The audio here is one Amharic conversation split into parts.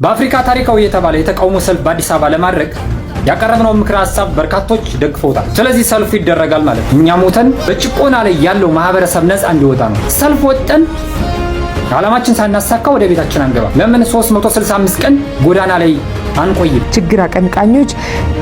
በአፍሪካ ታሪካዊ የተባለ የተቃውሞ ሰልፍ በአዲስ አበባ ለማድረግ ያቀረብነው ምክረ ሐሳብ በርካቶች ደግፈውታል። ስለዚህ ሰልፉ ይደረጋል ማለት ነው። እኛ ሞተን በጭቆና ላይ ያለው ማህበረሰብ ነፃ እንዲወጣ ነው። ሰልፍ ወጠን ዓላማችን ሳናሳካ ወደ ቤታችን አንገባ። ለምን 365 ቀን ጎዳና ላይ አንቆይም? ችግር አቀንቃኞች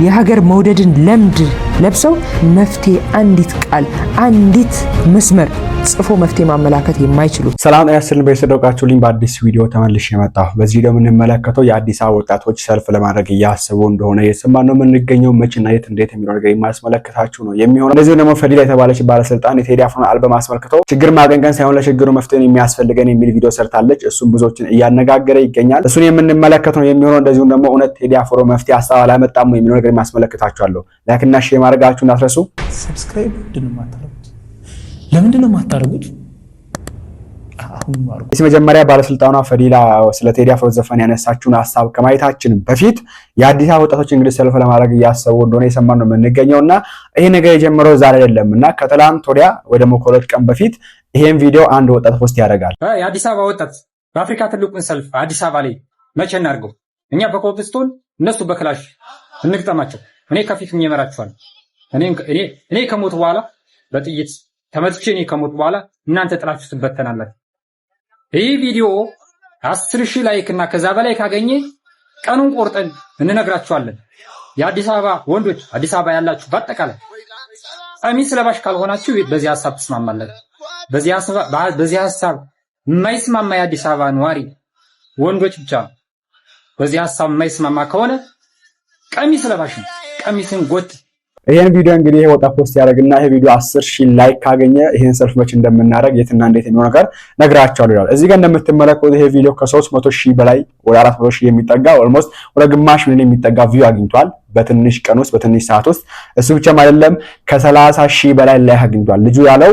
የሀገር መውደድን ለምድ ለብሰው መፍትሄ አንዲት ቃል አንዲት መስመር ጽፎ መፍትሄ ማመላከት የማይችሉ ሰላም ያስልን በየሰደቃችሁልኝ በአዲስ ቪዲዮ ተመልሼ መጣሁ። በዚህ ቪዲዮ የምንመለከተው የአዲስ አበባ ወጣቶች ሰልፍ ለማድረግ እያሰቡ እንደሆነ የሰማነው የምንገኘው መቼና የት እንዴት የሚለው ነገር የማስመለከታችሁ ነው የሚሆነው። እንደዚህ ደግሞ ፈዲላ የተባለች ባለስልጣን የቴዲ አፍሮን አልበም አስመልክቶ ችግር ማቀንቀን ሳይሆን ለችግሩ መፍትሄ የሚያስፈልገን የሚል ቪዲዮ ሰርታለች። እሱም ብዙዎችን እያነጋገረ ይገኛል። እሱን የምንመለከተው ነው የሚሆነው። እንደዚሁም ደግሞ እውነት ቴዲ አፍሮ መፍትሄ ሐሳብ አላመጣም የሚለው ነገር የማስመለከታችኋለሁ። ላይክ እና ሼር ማድረጋችሁ እንዳትረሱ። ሰብስክራይብ ለምንድን ነው የማታደርጉት? እዚህ መጀመሪያ ባለስልጣኗ ፈዲላ ስለ ቴዲ አፍሮ ዘፈን ያነሳችውን ሐሳብ ከማየታችን በፊት የአዲስ አበባ ወጣቶች እንግዲህ ሰልፍ ለማድረግ እያሰቡ እንደሆነ የሰማነው የምንገኘውና ይሄ ነገር የጀመረው ዛሬ አይደለምና ከትላንት ወዲያ ወደ ከሁለት ቀን በፊት ይሄን ቪዲዮ አንድ ወጣት ፖስት ያደርጋል። የአዲስ አበባ ወጣት በአፍሪካ ትልቁን ሰልፍ አዲስ አበባ ላይ መቼ እናድርገው? እኛ በኮብልስቶን እነሱ በክላሽ እንግጠማቸው። እኔ ከፊት እመራቸዋለሁ። እኔ ከሞት በኋላ በጥይት ተመትቼ እኔ ከሞት በኋላ እናንተ ጥላችሁ ትበተናላችሁ። ይህ ቪዲዮ 10,000 ላይክ እና ከዛ በላይ ካገኘ ቀኑን ቆርጠን እንነግራችኋለን። የአዲስ አበባ ወንዶች፣ አዲስ አበባ ያላችሁ በአጠቃላይ ቀሚስ ለባሽ ካልሆናችሁ በዚህ ሐሳብ ትስማማላችሁ። በዚህ ሐሳብ የማይስማማ የአዲስ አበባ ነዋሪ ወንዶች ብቻ በዚህ ሐሳብ የማይስማማ ከሆነ ቀሚስ ለባሽ ነው። ቀሚስን ጎጥ ይሄን ቪዲዮ እንግዲህ ይሄ ወጣት ፖስት ያደርግና ይሄ ቪዲዮ 10,000 ላይክ ካገኘ ይሄን ሰልፍ መች እንደምናደርግ የትና እንዴት የሚሆነው ነገር ነግራችኋለሁ ይላል። እዚህ ጋር እንደምትመለከቱት ይሄ ቪዲዮ ከ300,000 በላይ ወደ 400,000 የሚጠጋ ኦልሞስት ወደ ግማሽ ሚሊዮን የሚጠጋ ቪው አግኝቷል በትንሽ ቀን ውስጥ በትንሽ ሰዓት ውስጥ። እሱ ብቻም አይደለም ከ30,000 በላይ ላይክ አግኝቷል። ልጁ ያለው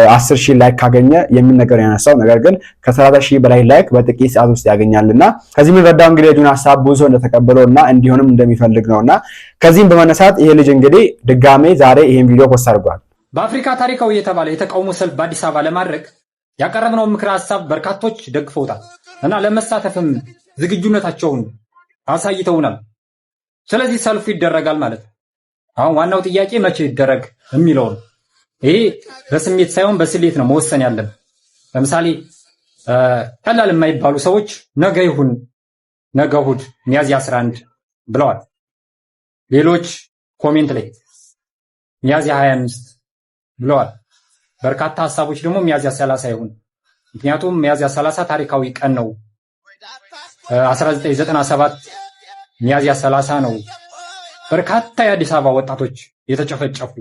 10,000 ላይክ ካገኘ የሚል ነገር ያነሳው፣ ነገር ግን ከ30,000 በላይ ላይክ በጥቂት ሰዓት ውስጥ ያገኛልና ከዚህ የምንረዳው እንግዲህ ልጁን ሐሳብ ብዙ እንደተቀበለውና እንዲሆንም እንደሚፈልግ ነውና ከዚህም በመነሳት ይሄ ልጅ እንግዲህ ድጋሜ ዛሬ ይሄን ቪዲዮ ፖስት አድርጓል። በአፍሪካ ታሪካዊ የተባለ የተቃውሞ ሰልፍ በአዲስ አበባ ለማድረግ ያቀረብነው ምክረ ሐሳብ በርካቶች ደግፈውታል እና ለመሳተፍም ዝግጁነታቸውን አሳይተውናል። ስለዚህ ሰልፉ ይደረጋል ማለት ነው። አሁን ዋናው ጥያቄ መቼ ይደረግ የሚለው ነው። ይሄ በስሜት ሳይሆን በስሌት ነው መወሰን ያለብን። ለምሳሌ ቀላል የማይባሉ ሰዎች ነገ ይሁን ነገ እሑድ ሚያዝያ 11 ብለዋል። ሌሎች ኮሜንት ላይ ሚያዝያ 25 ብለዋል። በርካታ ሐሳቦች ደግሞ ሚያዝያ 30 ይሁን። ምክንያቱም ሚያዝያ 30 ታሪካዊ ቀን ነው። 1997 ሚያዝያ 30 ነው በርካታ የአዲስ አበባ ወጣቶች የተጨፈጨፉ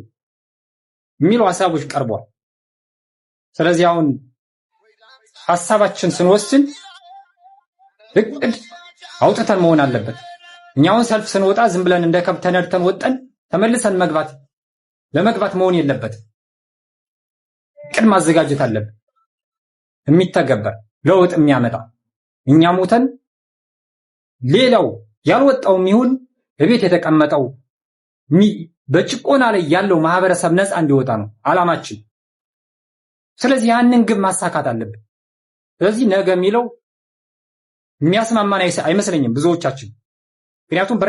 የሚሉ ሐሳቦች ቀርቧል። ስለዚህ አሁን ሐሳባችን ስንወስን እቅድ አውጥተን መሆን አለበት። እኛውን ሰልፍ ስንወጣ ዝም ብለን እንደ ከብት ተነድተን ወጠን ተመልሰን ለመግባት መሆን የለበት። እቅድ ማዘጋጀት አለብን፣ የሚተገበር ለውጥ የሚያመጣ። እኛ ሞተን ሌላው ያልወጣውም ይሁን በቤት የተቀመጠው በጭቆና ላይ ያለው ማህበረሰብ ነፃ እንዲወጣ ነው ዓላማችን። ስለዚህ ያንን ግብ ማሳካት አለብን። ስለዚህ ነገ የሚለው የሚያስማማን አይመስለኝም ብዙዎቻችን። ምክንያቱም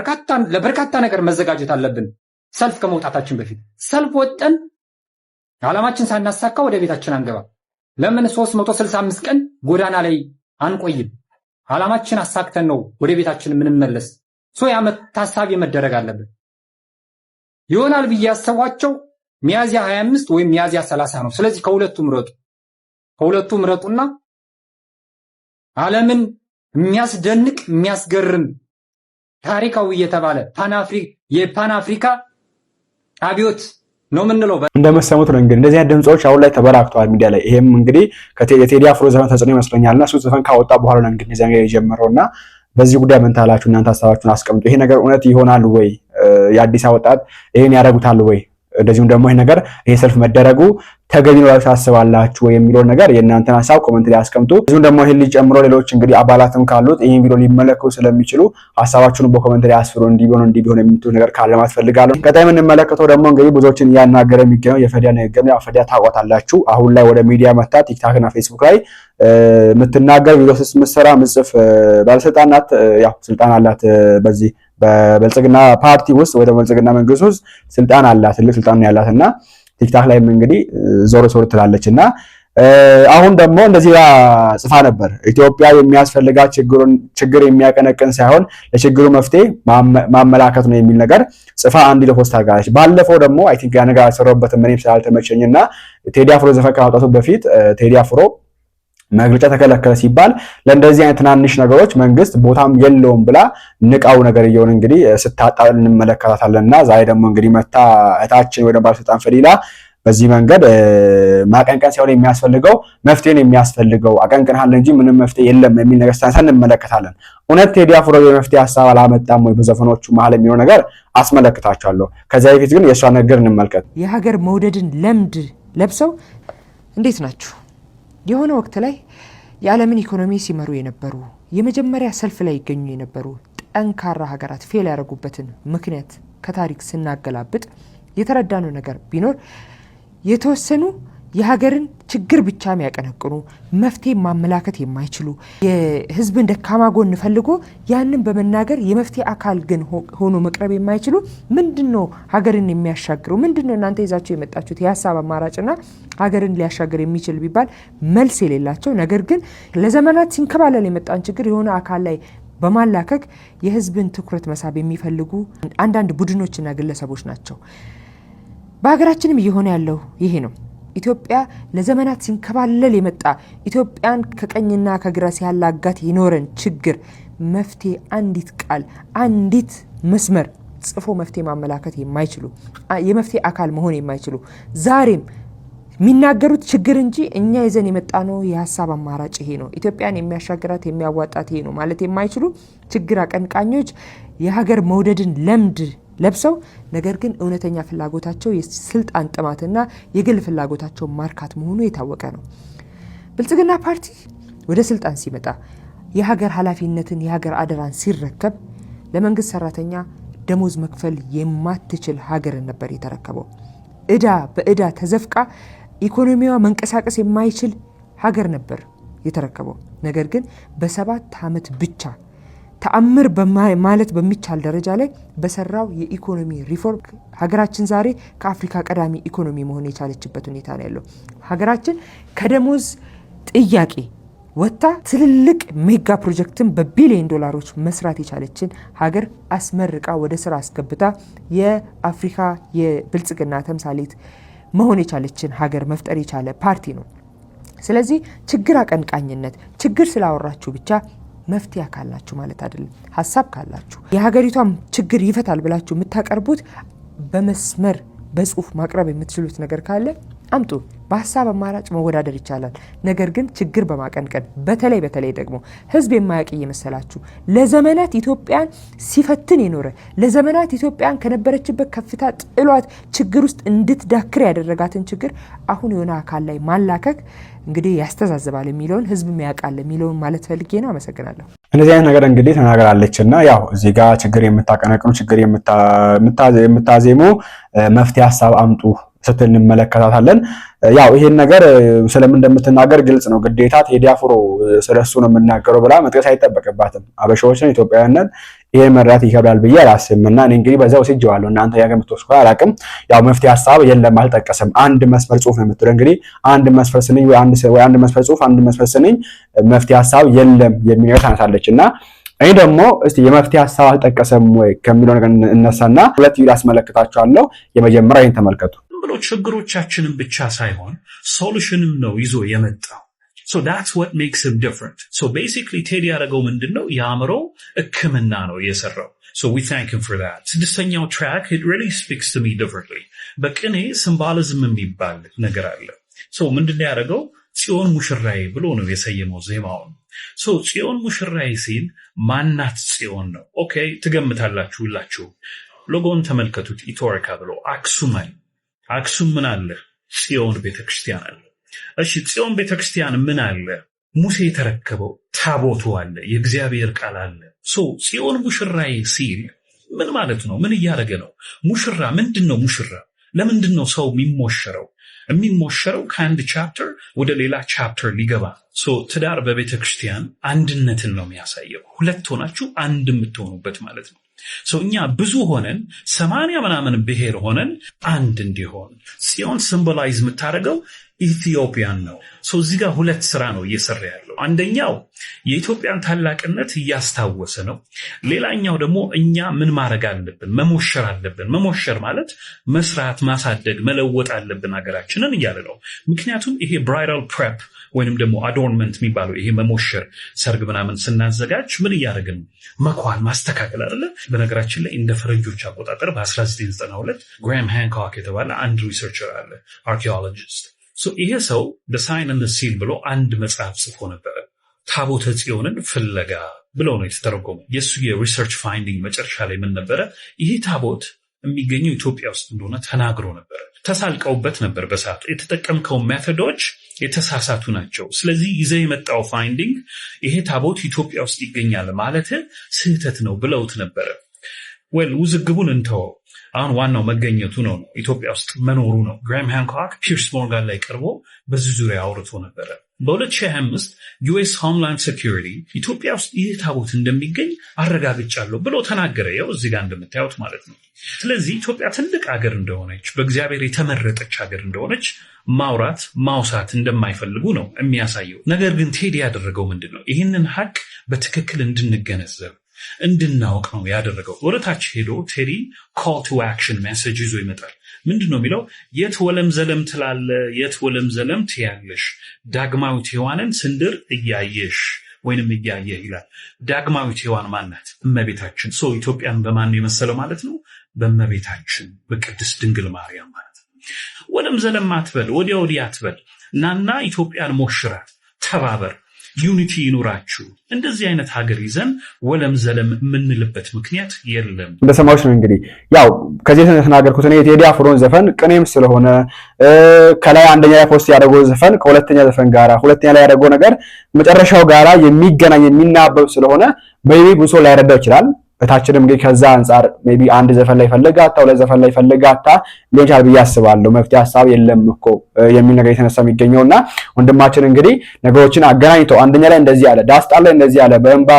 ለበርካታ ነገር መዘጋጀት አለብን። ሰልፍ ከመውጣታችን በፊት ሰልፍ ወጠን ዓላማችን ሳናሳካ ወደ ቤታችን አንገባ። ለምን 365 ቀን ጎዳና ላይ አንቆይም? ዓላማችን አሳክተን ነው ወደ ቤታችን የምንመለስ። ታሳቢ መደረግ አለብን። ይሆናል ብዬ ያሰቧቸው ሚያዝያ 25 ወይም ሚያዝያ 30 ነው። ስለዚህ ከሁለቱ ምረጡና ዓለምን የሚያስደንቅ የሚያስገርም ታሪካዊ የተባለ የፓን አፍሪካ አብዮት ነው የምንለው። እንደመሰሙት ነው እንግዲህ እንደዚህ አይነት ድምጾች አሁን ላይ ተበራክተዋል ሚዲያ ላይ። ይሄም እንግዲህ የቴዲ አፍሮ ዘፈን ተጽዕኖ ይመስለኛልና እሱ ዘፈን ካወጣ በኋላ ነው እንግዲህ ዘንጋ የጀመረውና በዚህ ጉዳይ ምን ታላችሁ እናንተ? ሐሳባችሁን አስቀምጡ። ይሄ ነገር እውነት ይሆናል ወይ? የአዲስ አበባ ወጣት ይሄን ያደርጉታል ወይ? እንደዚሁም ደግሞ ይሄ ሰልፍ መደረጉ ተገቢ ነው ታስባላችሁ የሚለው ነገር የእናንተን ሐሳብ ኮሜንት ላይ አስቀምጡ። እዚሁም ደግሞ ይሄን ሊጨምሮ ሌሎች እንግዲህ አባላትም ካሉት ይሄን ቪዲዮ ሊመለከቱ ስለሚችሉ ሐሳባችሁን በኮሜንት ላይ አስፍሩ። እንዲሆን የምትሉ ነገር ካለ ማስፈልጋለሁ። ቀጣይ የምንመለከተው ደግሞ እንግዲህ ብዙዎችን እያናገረ የሚገኘው የፈዲያ ንግግር ነው። ፈዲያ ታውቃታላችሁ። አሁን ላይ ወደ ሚዲያ መጣ ቲክታክ እና ፌስቡክ ላይ የምትናገር ቪዲዮ ስትሰራ ምጽፍ ባለስልጣን ናት። ያው ስልጣን አላት በዚህ በብልጽግና ፓርቲ ውስጥ ወይ ደግሞ ብልጽግና መንግስት ውስጥ ስልጣን አላት፣ ትልቅ ስልጣን ነው ያላትና ቲክታክ ላይም እንግዲህ ዞር ትላለችና አሁን ደግሞ እንደዚህ ጽፋ ነበር። ኢትዮጵያ የሚያስፈልጋት ችግር የሚያቀነቅን ሳይሆን ለችግሩ መፍትሄ ማመላከት ነው የሚል ነገር ጽፋ አንድ ለፖስት አድርጋለች። ባለፈው ደግሞ አይ ቲንክ ያ ነገር አልሰራሁበትም እኔም ስላልተመቸኝና ቴዲ አፍሮ ዘፈን ከማውጣቱ በፊት ቴዲ አፍሮ መግለጫ ተከለከለ ሲባል ለእንደዚህ አይነት ትናንሽ ነገሮች መንግስት ቦታም የለውም ብላ ንቃው ነገር እየሆነ እንግዲህ ስታጣል እንመለከታታለንና ዛሬ ደግሞ እንግዲህ መታ እታችን ወደ ባለስልጣን ፈዲላ በዚህ መንገድ ማቀንቀን ሳይሆን የሚያስፈልገው መፍትሄን የሚያስፈልገው አቀንቅንሃል እንጂ ምንም መፍትሄ የለም የሚል ነገር ስታንሳን እንመለከታለን። እውነት ቴዲ አፍሮ የመፍትሄ ሐሳብ አላመጣም ወይ በዘፈኖቹ መሀል የሚለው ነገር አስመለክታችኋለሁ። ከዛ በፊት ግን የእሷ ነገር እንመልከት። የሀገር መውደድን ለምድ ለብሰው እንዴት ናችሁ? የሆነ ወቅት ላይ የዓለምን ኢኮኖሚ ሲመሩ የነበሩ የመጀመሪያ ሰልፍ ላይ ይገኙ የነበሩ ጠንካራ ሀገራት ፌል ያደረጉበትን ምክንያት ከታሪክ ስናገላብጥ የተረዳነው ነገር ቢኖር የተወሰኑ የሀገርን ችግር ብቻ የሚያቀነቅኑ መፍትሄ ማመላከት የማይችሉ የህዝብን ደካማ ጎን ፈልጎ ያንን በመናገር የመፍትሄ አካል ግን ሆኖ መቅረብ የማይችሉ ምንድነው ሀገርን የሚያሻግረው ምንድነው እናንተ ይዛችሁ የመጣችሁት የሀሳብ አማራጭና ሀገርን ሊያሻግር የሚችል ቢባል መልስ የሌላቸው ነገር ግን ለዘመናት ሲንከባለል የመጣን ችግር የሆነ አካል ላይ በማላከክ የህዝብን ትኩረት መሳብ የሚፈልጉ አንዳንድ ቡድኖችና ግለሰቦች ናቸው። በሀገራችንም እየሆነ ያለው ይሄ ነው። ኢትዮጵያ ለዘመናት ሲንከባለል የመጣ ኢትዮጵያን ከቀኝና ከግራ ሲያላጋት የኖረን ችግር መፍትሄ አንዲት ቃል አንዲት መስመር ጽፎ መፍትሄ ማመላከት የማይችሉ የመፍትሄ አካል መሆን የማይችሉ ዛሬም የሚናገሩት ችግር እንጂ እኛ ይዘን የመጣ ነው የሀሳብ አማራጭ ይሄ ነው ኢትዮጵያን የሚያሻግራት የሚያዋጣት ይሄ ነው ማለት የማይችሉ ችግር አቀንቃኞች የሀገር መውደድን ለምድ ለብሰው ነገር ግን እውነተኛ ፍላጎታቸው የስልጣን ጥማትና የግል ፍላጎታቸው ማርካት መሆኑ የታወቀ ነው። ብልጽግና ፓርቲ ወደ ስልጣን ሲመጣ የሀገር ኃላፊነትን የሀገር አደራን ሲረከብ ለመንግስት ሰራተኛ ደሞዝ መክፈል የማትችል ሀገርን ነበር የተረከበው። በእዳ ተዘፍቃ ኢኮኖሚዋ መንቀሳቀስ የማይችል ሀገር ነበር የተረከበው። ነገር ግን በ7 ዓመት ብቻ ተአምር ማለት በሚቻል ደረጃ ላይ በሰራው የኢኮኖሚ ሪፎርም ሀገራችን ዛሬ ከአፍሪካ ቀዳሚ ኢኮኖሚ መሆን የቻለችበት ሁኔታ ነው ያለው። ሀገራችን ከደሞዝ ጥያቄ ወጥታ ትልልቅ ሜጋ ፕሮጀክትን በቢሊዮን ዶላሮች መስራት የቻለችን ሀገር አስመርቃ ወደ ስራ አስገብታ የአፍሪካ የብልጽግና ተምሳሌት መሆን የቻለችን ሀገር መፍጠር የቻለ ፓርቲ ነው። ስለዚህ ችግር አቀንቃኝነት ችግር ስላወራችሁ ብቻ መፍትሄ ካላችሁ ማለት አይደለም። ሐሳብ ካላችሁ የሀገሪቷም ችግር ይፈታል ብላችሁ የምታቀርቡት በመስመር በጽሁፍ ማቅረብ የምትችሉት ነገር ካለ አምጡ። በሐሳብ አማራጭ መወዳደር ይቻላል። ነገር ግን ችግር በማቀንቀን በተለይ ደግሞ ህዝብ የማያውቅ እየመሰላችሁ ለዘመናት ኢትዮጵያን ሲፈትን የኖረ ለዘመናት ኢትዮጵያን ከነበረችበት ከፍታ ጥሏት ችግር ውስጥ እንድትዳክር ያደረጋትን ችግር አሁን የሆነ አካል ላይ ማላከክ እንግዲህ ያስተዛዝባል የሚለውን ህዝብ ያውቃል የሚለውን ማለት ፈልጌ ነው። አመሰግናለሁ። እንደዚህ አይነት ነገር እንግዲህ ተናግራለችና ያው እዚህ ጋር ችግር የምታቀነቅኑ ችግር የምታዜሙ መፍትሄ ሐሳብ አምጡ ስትል እንመለከታታለን። ያው ይሄን ነገር ስለምን እንደምትናገር ግልጽ ነው። ግዴታ ቴዲ አፍሮ ስለሱ ነው የምናገረው ብላ መጥቀስ አይጠበቅባትም። አበሻዎችን ኢትዮጵያውያንን ይሄን መረዳት ይከብዳል ብዬ አላስብምና እኔ እንግዲህ በዛው ሲጀዋለሁ እናንተ ያገምቶስ አላቅም። ያው መፍትሄ ሐሳብ የለም አልጠቀሰም። አንድ መስመር ጽሁፍ ነው የምትለው እንግዲህ አንድ መስመር ስንኝ ወይ አንድ መስመር ጽሁፍ አንድ መስመር ስንኝ መፍትሄ ሐሳብ የለም የሚለው ታነሳለችና እኔ ደግሞ እስቲ የመፍትሄ ሐሳብ አልጠቀሰም ወይ ከሚለው ነገር እነሳና ሁለት ቪዲዮ አስመለክታችኋለሁ። የመጀመሪያ ይሄን ተመልከቱ። ብሎ ችግሮቻችንን ብቻ ሳይሆን ሶሉሽንም ነው ይዞ የመጣው። So that's what makes him different. So basically ቴዲ ያደረገው ምንድነው የአእምሮ ሕክምና ነው የሰራው. So we thank him for that. ስድስተኛው track it really speaks to me differently. በቅኔ ሲምቦሊዝም የሚባል ነገር አለ. So ምንድነው ያደረገው ጽዮን ሙሽራዬ ብሎ ነው የሰየመው ዜማውን. So ጽዮን ሙሽራዬ ሲል ማናት ጽዮን ነው? ኦኬ ትገምታላችሁ ሁላችሁ። ሎጎን ተመልከቱት። ኢቶሪካ ብሎ አክሱም ምን አለ? ጽዮን ቤተክርስቲያን አለ። እሺ ጽዮን ቤተክርስቲያን ምን አለ? ሙሴ የተረከበው ታቦቱ አለ፣ የእግዚአብሔር ቃል አለ። ጽዮን ሙሽራዬ ሲል ምን ማለት ነው? ምን እያደረገ ነው? ሙሽራ ምንድነው? ሙሽራ ለምንድነው ሰው የሚሞሸረው ከአንድ ቻፕተር ወደ ሌላ ቻፕተር ሊገባ? ትዳር በቤተክርስቲያን አንድነትን ነው የሚያሳየው። ሁለት ሆናችሁ አንድ የምትሆኑበት ማለት ነው። እኛ ብዙ ሆነን 80 ምናምን ብሔር ሆነን አንድ እንዲሆን ጽዮን ሲምቦላይዝ የምታደርገው ኢትዮጵያን ነው። እዚህ ጋር ሁለት ስራ ነው እየሰራ ያለው። አንደኛው የኢትዮጵያን ታላቅነት እያስታወሰ ነው። ሌላኛው ደግሞ እኛ ምን ማድረግ አለብን? መሞሸር አለብን። መሞሸር ማለት መስራት፣ ማሳደግ፣ መለወጥ አለብን ሀገራችንን እያለ ነው። ምክንያቱም ይሄ ብራይዳል ፕሬፕ ወይንም ደግሞ አዶርንመንት የሚባለው ይሄ መሞሸር፣ ሰርግ ምናምን ስናዘጋጅ ምን እያደረግን? መኳል፣ ማስተካከል አይደለ? በነገራችን ላይ እንደ ፈረንጆች አቆጣጠር በ1992 ግራሃም ሃንኮክ የተባለ አንድ ሪሰርቸር አለ፣ አርኪኦሎጂስት። ይሄ ሰው ዘ ሳይን ኤንድ ዘ ሲል ብሎ አንድ መጽሐፍ ጽፎ ነበረ። ታቦተ ጽዮንን ፍለጋ ብለው ነው የተተረጎመው። የእሱ የሪሰርች ፋይንዲንግ መጨረሻ ላይ ምን ነበረ? ይሄ ታቦት የሚገኘው ኢትዮጵያ ውስጥ እንደሆነ ተናግሮ ነበረ። ተሳልቀውበት ነበር። በሰዓቱ የተጠቀምከው ሜቶዶች የተሳሳቱ ናቸው። ስለዚህ ይዘህ የመጣው ፋይንዲንግ ይሄ ታቦት ኢትዮጵያ ውስጥ ይገኛል ማለት ስህተት ነው ብለውት ነበረ። ውዝግቡን እንተወው። አሁን ዋናው መገኘቱ ነው፣ ኢትዮጵያ ውስጥ መኖሩ ነው። ግራሃም ሃንኮክ ፒርስ ሞርጋን ላይ ቀርቦ በዚህ ዙሪያ አውርቶ ነበረ። በ2025 ዩኤስ ሆምላንድ ሴኩሪቲ ኢትዮጵያ ውስጥ ይህ ታቦት እንደሚገኝ አረጋግጫለሁ ብሎ ተናገረ። ያው እዚህ ጋር እንደምታዩት ማለት ነው። ስለዚህ ኢትዮጵያ ትልቅ ሀገር እንደሆነች፣ በእግዚአብሔር የተመረጠች ሀገር እንደሆነች ማውራት ማውሳት እንደማይፈልጉ ነው የሚያሳየው። ነገር ግን ቴዲ ያደረገው ምንድን ነው? ይህንን ሀቅ በትክክል እንድንገነዘብ እንድናውቅ ነው ያደረገው። ወደታች ሄዶ ቴዲ ኮል ቱ አክሽን ሜሴጅ ይዞ ይመጣል። ምንድን ነው የሚለው? የት ወለም ዘለም ትላለ፣ የት ወለም ዘለም ትያለሽ፣ ዳግማዊት ሔዋንን ስንድር እያየሽ ወይንም እያየህ ይላል። ዳግማዊት ሔዋን ማናት? እመቤታችን። ኢትዮጵያን በማን የመሰለው ማለት ነው? በእመቤታችን በቅድስት ድንግል ማርያም ማለት ነው። ወለም ዘለም አትበል፣ ወዲያ ወዲያ አትበል፣ ናና ኢትዮጵያን ሞሽራት፣ ተባበር፣ ዩኒቲ ይኑራችሁ። እንደዚህ አይነት ሀገር ይዘን ወለም ዘለም የምንልበት ምክንያት የለም። እንደሰማዎች ነው እንግዲህ ያው ከዚህ የተናገርኩት እኔ የቴዲ አፍሮን ዘፈን ቅኔም ስለሆነ ከላይ አንደኛ ላይ ፖስት ያደረገው ዘፈን ከሁለተኛ ዘፈን ጋራ ሁለተኛ ላይ ያደረገው ነገር መጨረሻው ጋራ የሚገናኝ የሚናበብ ስለሆነ ሜቢ ብዙ ሰው ላይረዳው ይችላል። በታችንም እንግዲህ ከዛ አንፃር ሜቢ አንድ ዘፈን ላይ ፈልጋታ ሁለት ዘፈን ላይ ፈልጋታ ሊሆን ይችላል ብዬ አስባለሁ። መፍትሄ ሀሳብ የለም እኮ የሚል ነገር የተነሳ የሚገኘውና ወንድማችን እንግዲህ ነገሮችን አገናኝተው አንደኛ ላይ እንደዚህ ያለ፣ ዳስጣ ላይ እንደዚህ ያለ፣ በእንባ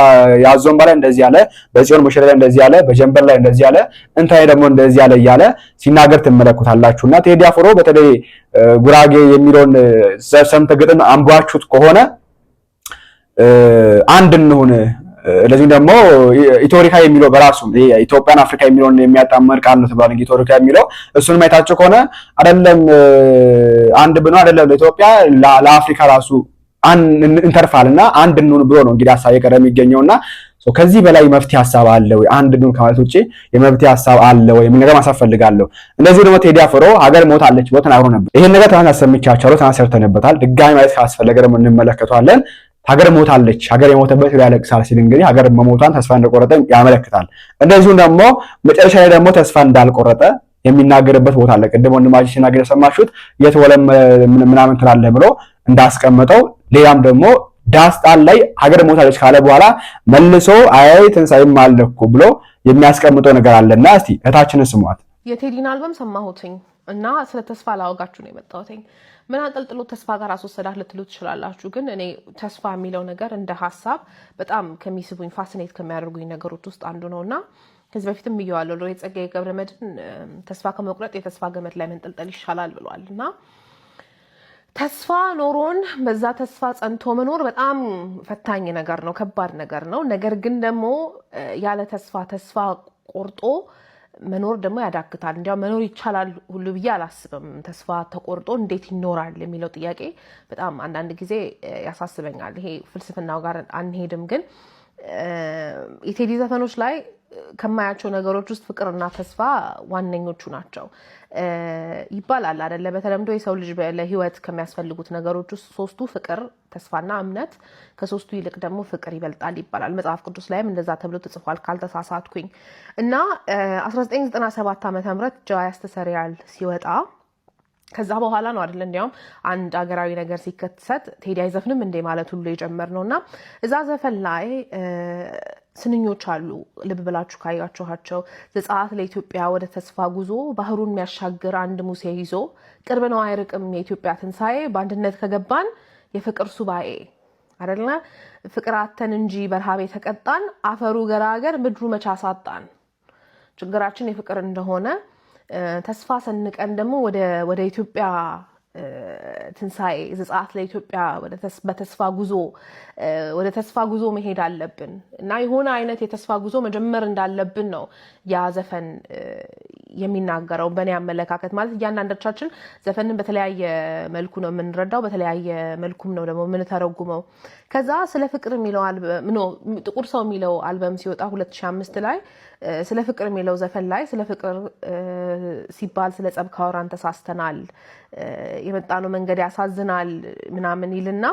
ያዞንባ ላይ እንደዚህ ያለ፣ በጽዮን ሙሽራ ላይ እንደዚህ ያለ፣ በጀንበር ላይ እንደዚህ ያለ፣ እንታይ ደግሞ እንደዚህ ያለ እያለ ሲናገር ትመለከታላችሁና ቴዲ አፍሮ በተለይ ጉራጌ የሚለውን ሰምተ ግጥም አንባችሁት ከሆነ አንድ እንሁን ለዚህ ደግሞ ኢትዮሪካ የሚለው በራሱ ኢትዮጵያን አፍሪካ የሚለውን የሚያጣመር ቃል ነው ተባለ። ኢትዮሪካ የሚለው እሱን ማይታቸው ከሆነ አይደለም አንድ ብኖ አይደለም ለኢትዮጵያ ለአፍሪካ ራሱ እንተርፋልና አንድ እንሁን ብሎ ነው እንግዲህ ሐሳብ የቀረ የሚገኘውና ከዚህ በላይ መፍትሄ ሐሳብ አለ ወይ? አንድ እንሁን ከማለት ውጪ የመፍትሄ ሐሳብ አለ ወይ? ምን ነገር ማሳብ ፈልጋለሁ። እንደዚህ ደግሞ ቴዲ አፍሮ ሀገር ሞታለች ብሎ ተናግሮ ነበር። ይሄን ነገር ተናሰምቻለሁ፣ ተናሰርተንበታል። ድጋሚ ማለት ካስፈለገ ደግሞ እንመለከተዋለን። ሀገር ሞታለች፣ ሀገር የሞተበት ያለቅሳል ሲል እንግዲህ ሀገር መሞቷን ተስፋ እንደቆረጠ ያመለክታል። እንደዚሁም ደግሞ መጨረሻ ላይ ደግሞ ተስፋ እንዳልቆረጠ የሚናገርበት ቦታ አለ። ቅድም ወንድማችን ሲናገር የሰማችሁት የት ወለም ምናምን ትላለህ ብሎ እንዳስቀመጠው፣ ሌላም ደግሞ ዳስጣን ላይ ሀገር ሞታለች ካለ በኋላ መልሶ አይ ትንሳኤም አለኩ ብሎ የሚያስቀምጠው ነገር አለና እስቲ እታችንን ስሟት። የቴዲን አልበም ሰማሁትኝ እና ስለ ተስፋ ላወጋችሁ ነው የመጣሁትኝ። ምን አንጠልጥሎ ተስፋ ጋር አስወሰዳት ልትሉ ትችላላችሁ። ግን እኔ ተስፋ የሚለው ነገር እንደ ሀሳብ በጣም ከሚስቡኝ ፋሲኔት ከሚያደርጉኝ ነገሮች ውስጥ አንዱ ነውና ከዚህ በፊትም ብየዋለሁ። ሎሬት ጸጋዬ ገብረመድህን ተስፋ ከመቁረጥ የተስፋ ገመድ ላይ መንጠልጠል ይሻላል ብለዋል እና ተስፋ ኖሮን በዛ ተስፋ ጸንቶ መኖር በጣም ፈታኝ ነገር ነው፣ ከባድ ነገር ነው። ነገር ግን ደግሞ ያለ ተስፋ ቆርጦ መኖር ደግሞ ያዳግታል። እንዲያው መኖር ይቻላል ሁሉ ብዬ አላስብም። ተስፋ ተቆርጦ እንዴት ይኖራል የሚለው ጥያቄ በጣም አንዳንድ ጊዜ ያሳስበኛል። ይሄ ፍልስፍናው ጋር አንሄድም፣ ግን የቴዲ ዘፈኖች ላይ ከማያቸው ነገሮች ውስጥ ፍቅርና ተስፋ ዋነኞቹ ናቸው ይባላል አይደለ? በተለምዶ የሰው ልጅ ለህይወት ከሚያስፈልጉት ነገሮች ውስጥ ሶስቱ ፍቅር፣ ተስፋና እምነት፣ ከሶስቱ ይልቅ ደግሞ ፍቅር ይበልጣል ይባላል። መጽሐፍ ቅዱስ ላይም እንደዛ ተብሎ ተጽፏል ካልተሳሳትኩኝ። እና 1997 ዓ.ም ጀዋ ያስተሰርያል ሲወጣ ከዛ በኋላ ነው አይደል እንዲያውም አንድ አገራዊ ነገር ሲከሰት ቴዲ አይዘፍንም እንዴ ማለት ሁሉ የጀመርነውና እዛ ዘፈን ላይ ስንኞች አሉ። ልብ ብላችሁ ካያችኋቸው ዘጸአት ለኢትዮጵያ ወደ ተስፋ ጉዞ ባህሩን የሚያሻግር አንድ ሙሴ ይዞ ቅርብ ነው አይርቅም የኢትዮጵያ ትንሳኤ በአንድነት ከገባን የፍቅር ሱባኤ አይደለ ፍቅር አተን እንጂ በረሃብ የተቀጣን አፈሩ ገራገር ምድሩ መቻሳጣን ችግራችን የፍቅር እንደሆነ ተስፋ ሰንቀን ደግሞ ወደ ኢትዮጵያ ትንሳኤ ዘጸአት ለኢትዮጵያ ወደ ተስፋ ጉዞ መሄድ አለብን እና የሆነ አይነት የተስፋ ጉዞ መጀመር እንዳለብን ነው ያ ዘፈን የሚናገረው በእኔ አመለካከት። ማለት እያንዳንዳችን ዘፈንን በተለያየ መልኩ ነው የምንረዳው፣ በተለያየ መልኩም ነው ደግሞ የምንተረጉመው። ከዛ ስለ ፍቅር የሚለው ጥቁር ሰው የሚለው አልበም ሲወጣ 2005 ላይ ስለ ፍቅር የሚለው ዘፈን ላይ ስለ ፍቅር ሲባል ስለ ጸብ ካወራን ተሳስተናል፣ የመጣነው መንገድ ያሳዝናል ምናምን ይልና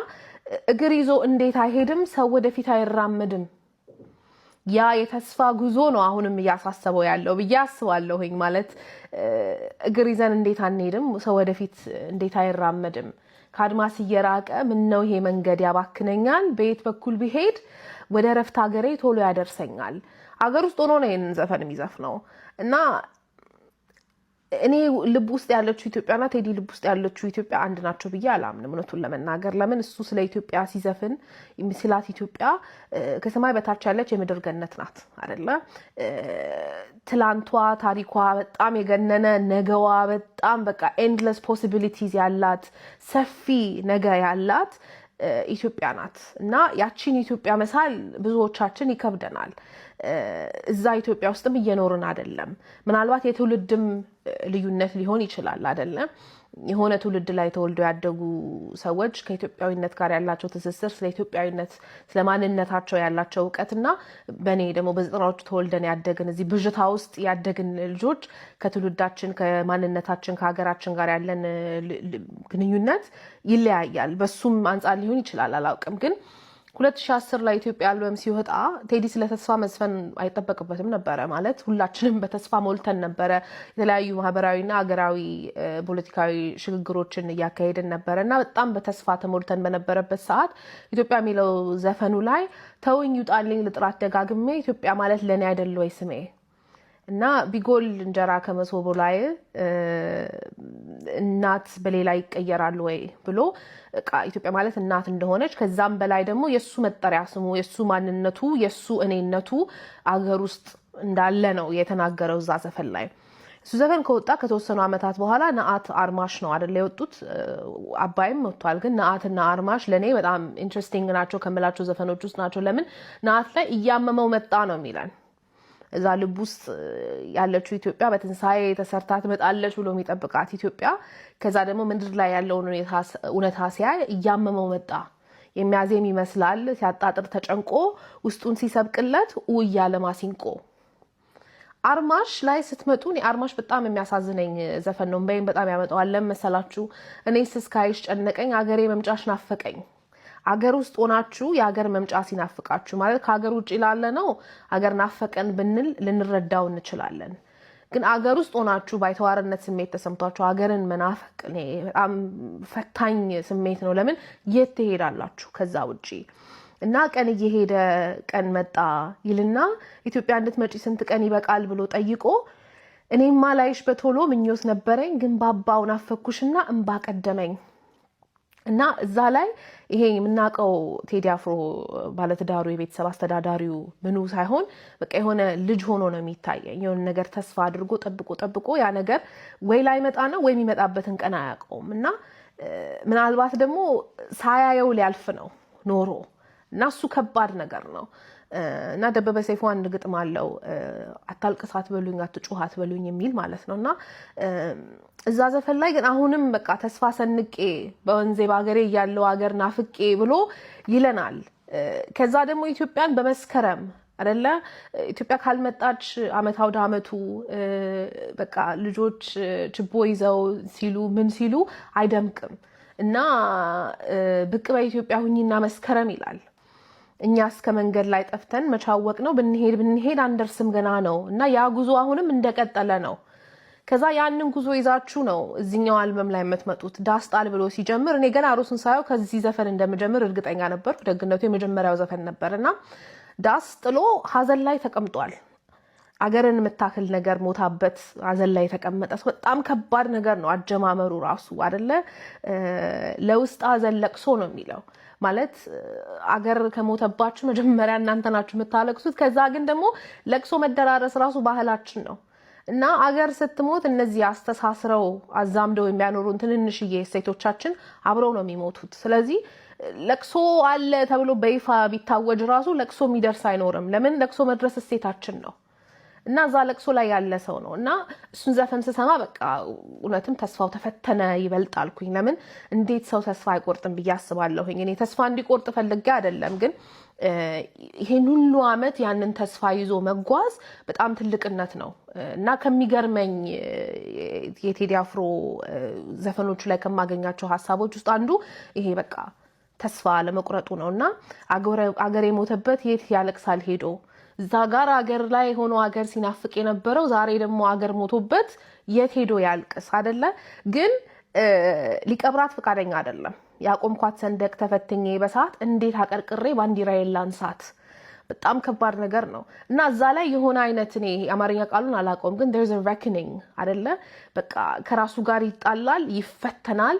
እግር ይዞ እንዴት አይሄድም ሰው ወደፊት አይራመድም። ያ የተስፋ ጉዞ ነው አሁንም እያሳሰበው ያለው ብዬ አስባለሁኝ። ማለት እግር ይዘን እንዴት አንሄድም ሰው ወደፊት እንዴት አይራመድም፣ ከአድማስ እየራቀ ምነው ይሄ መንገድ ያባክነኛል፣ በየት በኩል ቢሄድ ወደ ረፍት ሀገሬ ቶሎ ያደርሰኛል። አገር ውስጥ ሆኖ ነው ይሄንን ዘፈን የሚዘፍነው እና እኔ ልብ ውስጥ ያለችው ኢትዮጵያና ቴዲ ልብ ውስጥ ያለችው ኢትዮጵያ አንድ ናቸው ብዬ አላምንም እውነቱን ለመናገር። ለምን እሱ ስለ ኢትዮጵያ ሲዘፍን ምስላት ኢትዮጵያ ከሰማይ በታች ያለች የምድር ገነት ናት አይደለ? ትላንቷ ታሪኳ በጣም የገነነ ነገዋ በጣም በቃ ኤንድለስ ፖሲቢሊቲዝ ያላት ሰፊ ነገ ያላት ኢትዮጵያ ናት እና ያቺን ኢትዮጵያ መሳል ብዙዎቻችን ይከብደናል። እዛ ኢትዮጵያ ውስጥም እየኖርን አይደለም። ምናልባት የትውልድም ልዩነት ሊሆን ይችላል አይደለም? የሆነ ትውልድ ላይ ተወልደው ያደጉ ሰዎች ከኢትዮጵያዊነት ጋር ያላቸው ትስስር ስለ ኢትዮጵያዊነት ስለ ማንነታቸው ያላቸው እውቀትና በእኔ ደግሞ በዘጠናዎቹ ተወልደን ያደግን እዚህ ብዥታ ውስጥ ያደግን ልጆች ከትውልዳችን ከማንነታችን ከሀገራችን ጋር ያለን ግንኙነት ይለያያል። በሱም አንጻር ሊሆን ይችላል አላውቅም። ግን 2010 ላይ ኢትዮጵያ አልበም ሲወጣ ቴዲ ስለ ተስፋ መዝፈን አይጠበቅበትም ነበረ። ማለት ሁላችንም በተስፋ ሞልተን ነበረ። የተለያዩ ማህበራዊና ሀገራዊ ፖለቲካዊ ሽግግሮችን እያካሄድን ነበረ እና በጣም በተስፋ ተሞልተን በነበረበት ሰዓት ኢትዮጵያ የሚለው ዘፈኑ ላይ ተውኝ ይውጣልኝ ልጥራት ደጋግሜ ኢትዮጵያ ማለት ለእኔ አይደል ወይ ስሜ እና ቢጎል እንጀራ ከመሶቡ ላይ እናት በሌላ ይቀየራል ወይ ብሎ ኢትዮጵያ ማለት እናት እንደሆነች ከዛም በላይ ደግሞ የሱ መጠሪያ ስሙ የሱ ማንነቱ የሱ እኔነቱ አገር ውስጥ እንዳለ ነው የተናገረው እዛ ዘፈን ላይ። እሱ ዘፈን ከወጣ ከተወሰኑ ዓመታት በኋላ ነአት አርማሽ ነው አይደል የወጡት። አባይም ወጥቷል። ግን ነአትና አርማሽ ለኔ በጣም ኢንትረስቲንግ ናቸው ከምላቸው ዘፈኖች ውስጥ ናቸው። ለምን ነአት ላይ እያመመው መጣ ነው የሚለን። እዛ ልብ ውስጥ ያለችው ኢትዮጵያ በትንሳኤ ተሰርታ ትመጣለች ብሎ የሚጠብቃት ኢትዮጵያ ከዛ ደግሞ ምድር ላይ ያለውን እውነታ ሲያይ እያመመው መጣ። የሚያዜም ይመስላል ሲያጣጥር ተጨንቆ ውስጡን ሲሰብቅለት እያለ ማሲንቆ። አርማሽ ላይ ስትመጡ አርማሽ በጣም የሚያሳዝነኝ ዘፈን ነው። በይም በጣም ያመጣዋል። ለመሰላችሁ እኔስ እስካይሽ ጨነቀኝ አገሬ መምጫሽ ናፈቀኝ። አገር ውስጥ ሆናችሁ የሀገር መምጫ ሲናፍቃችሁ ማለት ከሀገር ውጭ ላለ ነው አገር ናፈቀን ብንል ልንረዳው እንችላለን። ግን አገር ውስጥ ሆናችሁ ባይተዋርነት ስሜት ተሰምቷችሁ ሀገርን መናፈቅ በጣም ፈታኝ ስሜት ነው። ለምን የት ትሄዳላችሁ ከዛ ውጪ? እና ቀን እየሄደ ቀን መጣ ይልና ኢትዮጵያ እንድትመጪ ስንት ቀን ይበቃል ብሎ ጠይቆ እኔማ ላይሽ በቶሎ ምኞት ነበረኝ ግን ባባው ናፈኩሽና እንባ ቀደመኝ። እና እዛ ላይ ይሄ የምናውቀው ቴዲ አፍሮ ባለትዳሩ የቤተሰብ አስተዳዳሪው ምኑ ሳይሆን በቃ የሆነ ልጅ ሆኖ ነው የሚታየኝ። የሆነ ነገር ተስፋ አድርጎ ጠብቆ ያ ነገር ወይ ላይ መጣ ነው ወይ የሚመጣበትን ቀን አያውቀውም። እና ምናልባት ደግሞ ሳያየው ሊያልፍ ነው ኖሮ እና እሱ ከባድ ነገር ነው። እና ደበበ ሰይፉ አንድ ግጥም አለው አታልቅስ አትበሉኝ አትጩህ አትበሉኝ የሚል ማለት ነው። እና እዛ ዘፈን ላይ ግን አሁንም በቃ ተስፋ ሰንቄ በወንዜ ባገሬ ያለው ሀገር ናፍቄ ብሎ ይለናል። ከዛ ደግሞ ኢትዮጵያን በመስከረም አይደለ ኢትዮጵያ ካልመጣች አመት አውደ አመቱ በቃ ልጆች ችቦ ይዘው ሲሉ ምን ሲሉ አይደምቅም። እና ብቅ በኢትዮጵያ ሁኝና መስከረም ይላል። እኛ እስከ መንገድ ላይ ጠፍተን መቻወቅ ነው ብንሄድ አንደርስም ገና ነው። እና ያ ጉዞ አሁንም እንደቀጠለ ነው። ከዛ ያንን ጉዞ ይዛችሁ ነው እዚህኛው አልበም ላይ የምትመጡት። ዳስጣል ብሎ ሲጀምር እኔ ገና ሩስን ሳየው ከዚህ ዘፈን እንደምጀምር እርግጠኛ ነበርኩ። ደግነቱ የመጀመሪያው ዘፈን ነበርና ዳስ ጥሎ ሀዘን ላይ ተቀምጧል። አገርን የምታክል ነገር ሞታበት ሀዘን ላይ ተቀመጠ። በጣም ከባድ ነገር ነው አጀማመሩ ራሱ አይደለ? ለውስጥ ሀዘን ለቅሶ ነው የሚለው ማለት አገር ከሞተባችሁ መጀመሪያ እናንተ ናችሁ የምታለቅሱት። ከዛ ግን ደግሞ ለቅሶ መደራረስ ራሱ ባህላችን ነው እና አገር ስትሞት እነዚህ አስተሳስረው አዛምደው የሚያኖሩን ትንንሽዬ ሴቶቻችን አብረው ነው የሚሞቱት። ስለዚህ ለቅሶ አለ ተብሎ በይፋ ቢታወጅ ራሱ ለቅሶ የሚደርስ አይኖርም። ለምን? ለቅሶ መድረስ እሴታችን ነው እና እዛ ለቅሶ ላይ ያለ ሰው ነው እና እሱን ዘፈን ስሰማ በቃ እውነትም ተስፋው ተፈተነ ይበልጣልኩኝ። ለምን እንዴት ሰው ተስፋ አይቆርጥም ብዬ አስባለሁኝ። እኔ ተስፋ እንዲቆርጥ ፈልጌ አይደለም፣ ግን ይሄን ሁሉ አመት ያንን ተስፋ ይዞ መጓዝ በጣም ትልቅነት ነው እና ከሚገርመኝ የቴዲ አፍሮ ዘፈኖቹ ላይ ከማገኛቸው ሀሳቦች ውስጥ አንዱ ይሄ በቃ ተስፋ ለመቁረጡ ነውና አገር የሞተበት የት ያለቅሳል ሄዶ እዛ ጋር አገር ላይ ሆኖ አገር ሲናፍቅ የነበረው ዛሬ ደግሞ አገር ሞቶበት የት ሄዶ ያልቅስ አይደለ? ግን ሊቀብራት ፈቃደኛ አይደለም። ያቆምኳት ሰንደቅ ተፈትኜ በሳት እንዴት አቀርቅሬ ባንዲራዬን ላንሳት። በጣም ከባድ ነገር ነው እና እዛ ላይ የሆነ አይነት እኔ አማርኛ ቃሉን አላውቀውም፣ ግን there's a reckoning አይደለ? በቃ ከራሱ ጋር ይጣላል፣ ይፈተናል፣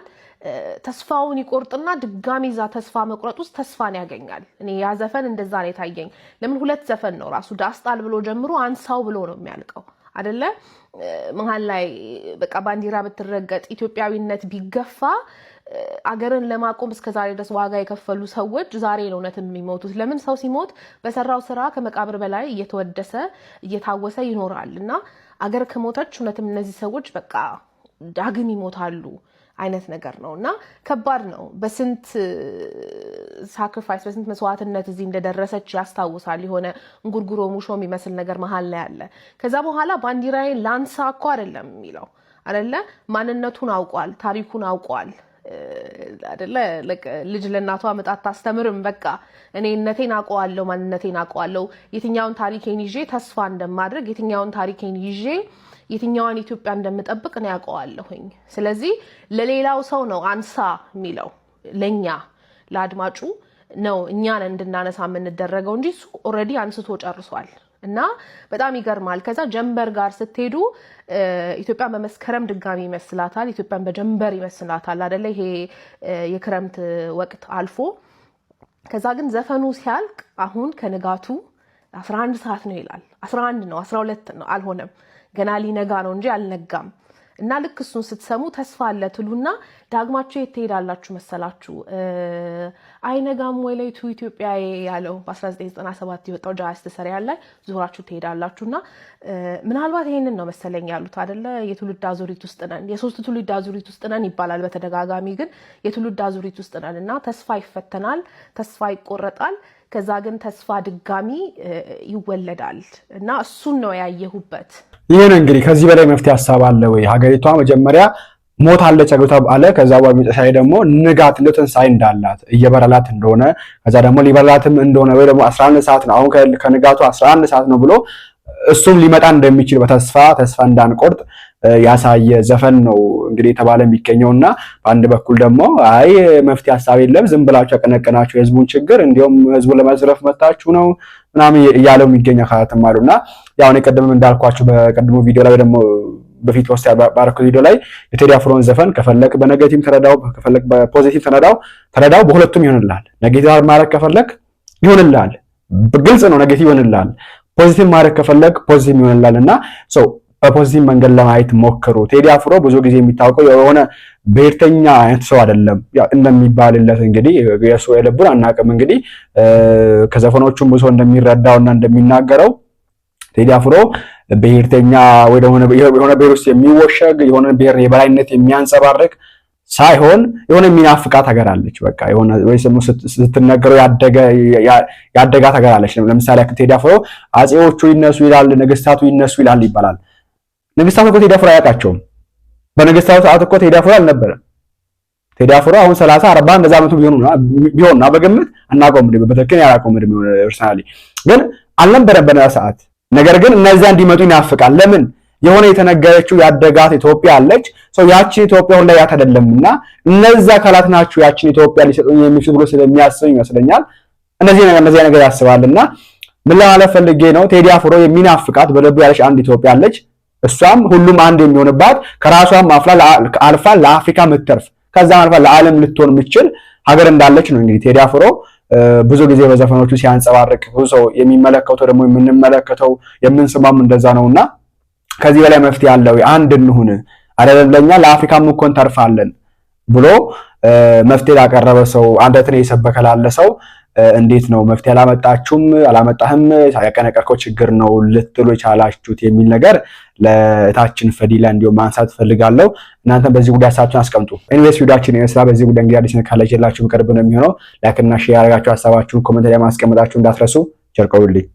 ተስፋውን ይቆርጥና ድጋሚ ዛ ተስፋ መቁረጥ ውስጥ ተስፋን ያገኛል። እኔ ያ ዘፈን እንደዛ ነው የታየኝ። ለምን ሁለት ዘፈን ነው ራሱ ዳስጣል ብሎ ጀምሮ አንሳው ብሎ ነው የሚያልቀው አይደለ? መሀል ላይ በቃ ባንዲራ ብትረገጥ ኢትዮጵያዊነት ቢገፋ አገርን ለማቆም እስከዛሬ ድረስ ዋጋ የከፈሉ ሰዎች ዛሬ ነው እውነትም የሚሞቱት። ለምን? ሰው ሲሞት በሰራው ስራ ከመቃብር በላይ እየተወደሰ እየታወሰ ይኖራል እና አገር ከሞተች እውነትም እነዚህ ሰዎች በቃ ዳግም ይሞታሉ አይነት ነገር ነው እና ከባድ ነው። በስንት ሳክሪፋይስ በስንት መስዋዕትነት እዚህ እንደደረሰች ያስታውሳል። የሆነ እንጉርጉሮ ሙሾ የሚመስል ነገር መሀል ላይ አለ። ከዛ በኋላ ባንዲራዬን ላንሳ እኮ አይደለም የሚለው አይደለ? ማንነቱን አውቋል፣ ታሪኩን አውቋል አይደለ? ልጅ ለእናቷ መጣት ታስተምርም። በቃ እኔ እነቴን አውቀዋለሁ፣ ማንነቴን አውቀዋለሁ፣ የትኛውን ታሪኬን ይዤ ተስፋ እንደማድረግ የትኛውን ታሪኬን ይዤ የትኛዋን ኢትዮጵያ እንደምጠብቅ ነው ያውቀዋለሁኝ። ስለዚህ ለሌላው ሰው ነው አንሳ የሚለው፣ ለኛ ለአድማጩ ነው እኛን እንድናነሳ የምንደረገው እንጂ እሱ ኦልሬዲ አንስቶ ጨርሷል እና በጣም ይገርማል። ከዛ ጀንበር ጋር ስትሄዱ ኢትዮጵያ በመስከረም ድጋሚ ይመስላታል፣ ኢትዮጵያን በጀንበር ይመስላታል አይደለ? ይሄ የክረምት ወቅት አልፎ ከዛ ግን ዘፈኑ ሲያልቅ አሁን ከንጋቱ 11 ሰዓት ነው ይላል። 11 ነው 12 ነው አልሆነም፣ ገና ሊነጋ ነው እንጂ አልነጋም። እና ልክ እሱን ስትሰሙ ተስፋ አለ ትሉና ዳግማችሁ የት ትሄዳላችሁ መሰላችሁ? አይነጋም ወይ ለይቱ ኢትዮጵያ ያለው በ1997 የወጣው ጃዝ ተሰሪያል ላይ ዙራችሁ ትሄዳላችሁና ምናልባት ይሄንን ነው መሰለኝ ያሉት አይደለ? የትውልድ አዙሪት ውስጥ ነን፣ የሶስት ትውልድ አዙሪት ውስጥ ነን ይባላል በተደጋጋሚ፣ ግን የትውልድ አዙሪት ውስጥ ነን እና ተስፋ ይፈተናል፣ ተስፋ ይቆረጣል፣ ከዛ ግን ተስፋ ድጋሚ ይወለዳል እና እሱን ነው ያየሁበት። ይሄን እንግዲህ ከዚህ በላይ መፍትሄ ሐሳብ አለ ወይ? ሀገሪቷ መጀመሪያ ሞት አለች አለ። ከዛ በኋላ መጨረሻ ላይ ደግሞ ንጋት እንደ ትንሳኤ እንዳላት እየበረላት እንደሆነ ከዛ ደግሞ ሊበረላትም እንደሆነ ወይ ደግሞ 11 ሰዓት ነው አሁን ከንጋቱ 11 ሰዓት ነው ብሎ እሱም ሊመጣ እንደሚችል ተስፋ እንዳንቆርጥ ያሳየ ዘፈን ነው እንግዲህ የተባለ የሚገኘውና በአንድ በኩል ደግሞ አይ መፍትሄ ሐሳብ የለም ዝም ብላችሁ ያቀነቀናችሁ የህዝቡን ችግር እንዲሁም ህዝቡን ለማዝረፍ መጣችሁ ነው ምናምን እያለው የሚገኝ አካላትም አሉና ያው እኔ ቀደም እንዳልኳችሁ በቀድሞ ቪዲዮ ላይ ደግሞ በፊት ፖስት ባረኩት ቪዲዮ ላይ የቴዲ አፍሮን ዘፈን ከፈለክ በኔጌቲቭ ተረዳው፣ ከፈለክ በፖዚቲቭ ተረዳው በሁለቱም ይሆንልሃል። ኔጌቲቭ ማድረግ ከፈለክ ይሆንልሃል፣ በግልጽ ነው ኔጌቲቭ ይሆንልሃል። ፖዚቲቭ ማድረግ ከፈለክ ፖዚቲቭ ይሆንልሃልና በፖዚቲቭ መንገድ ለማየት ሞክሩ። ቴዲ አፍሮ ብዙ ጊዜ የሚታወቀው የሆነ ብሔርተኛ አይነት ሰው አይደለም። ያው እንደሚባልለት እንግዲህ የሱ የልቡን አናውቅም። እንግዲህ ከዘፈኖቹም ብዙ እንደሚረዳውና እንደሚናገረው ቴዲ አፍሮ ብሔርተኛ ወይ የሆነ ብሔር ውስጥ የሚወሸግ የሆነ ብሔር የበላይነት የሚያንጸባርቅ ሳይሆን የሆነ የሚናፍቃት ሀገር አለች። በቃ የሆነ ወይስ ስትነገረው ያደጋት ሀገር አለች። ለምሳሌ ቴዲ አፍሮ አጼዎቹ ይነሱ ይላል፣ ነገስታቱ ይነሱ ይላል ይባላል። ነገስታቱ እኮ ቴዲ አፍሮ አያውቃቸውም። በነገስታቱ ሰዓት እኮ ቴዲ አፍሮ አልነበረም። ቴዲ አፍሮ አሁን 30 40 እንደዛ ዓመቱ ቢሆንና በግምት አናውቀውም፣ በትክክል ያላውቀውም ፐርሰናሊ ግን አልነበረም በዛ ሰዓት። ነገር ግን እነዚያ እንዲመጡ ይናፍቃል። ለምን? የሆነ የተነገረችው ያደጋት ኢትዮጵያ አለች። ያቺን ኢትዮጵያ ሁላ ያት አይደለምና እነዛ አካላት ናቸው ያቺን ኢትዮጵያ ሊሰጡኝ የሚችሉ ብሎ ስለሚያስብ ይመስለኛል እነዚህ ነገር ያስባልና ምን ለማለት ፈልጌ ነው ቴዲ አፍሮ የሚናፍቃት በልቡ ያለች አንድ ኢትዮጵያ አለች። እሷም ሁሉም አንድ የሚሆንባት ከራሷም አልፋ ለአፍሪካ ምትተርፍ ከዛም አልፋ ለዓለም ልትሆን የምትችል ሀገር እንዳለች ነው እንግዲህ ቴዲ አፍሮ ብዙ ጊዜ በዘፈኖቹ ሲያንጸባርቅ ብዙ ሰው የሚመለከተው ደግሞ የምንመለከተው የምንሰማም እንደዛ ነውና ከዚህ በላይ መፍትሄ አለው አንድ እንሁን አይደለም ለኛ ለአፍሪካም እኮ እንተርፋለን ብሎ መፍትሄ ያቀረበ ሰው አንደትን የሰበከላለ ሰው እንዴት ነው መፍትሄ አላመጣህም ያቀነቀርከው ችግር ነው ልትሉ የቻላችሁት የሚል ነገር ለእታችን ፈዲላ እንዲሁም ማንሳት ፈልጋለሁ። እናንተ በዚህ ጉዳይ ሀሳባችሁን አስቀምጡ። ኤኒዌይስ ቪዲዮአችን ይመስላል። በዚህ ጉዳይ እንግዲህ አዲስ ነገር ካላችሁ ቅርብ ነው የሚሆነው ላይክ እና ሼር አድርጋችሁ ሀሳባችሁን ኮሜንት ላይ ማስቀመጣችሁ እንዳትረሱ። ቸር ቆዩልኝ።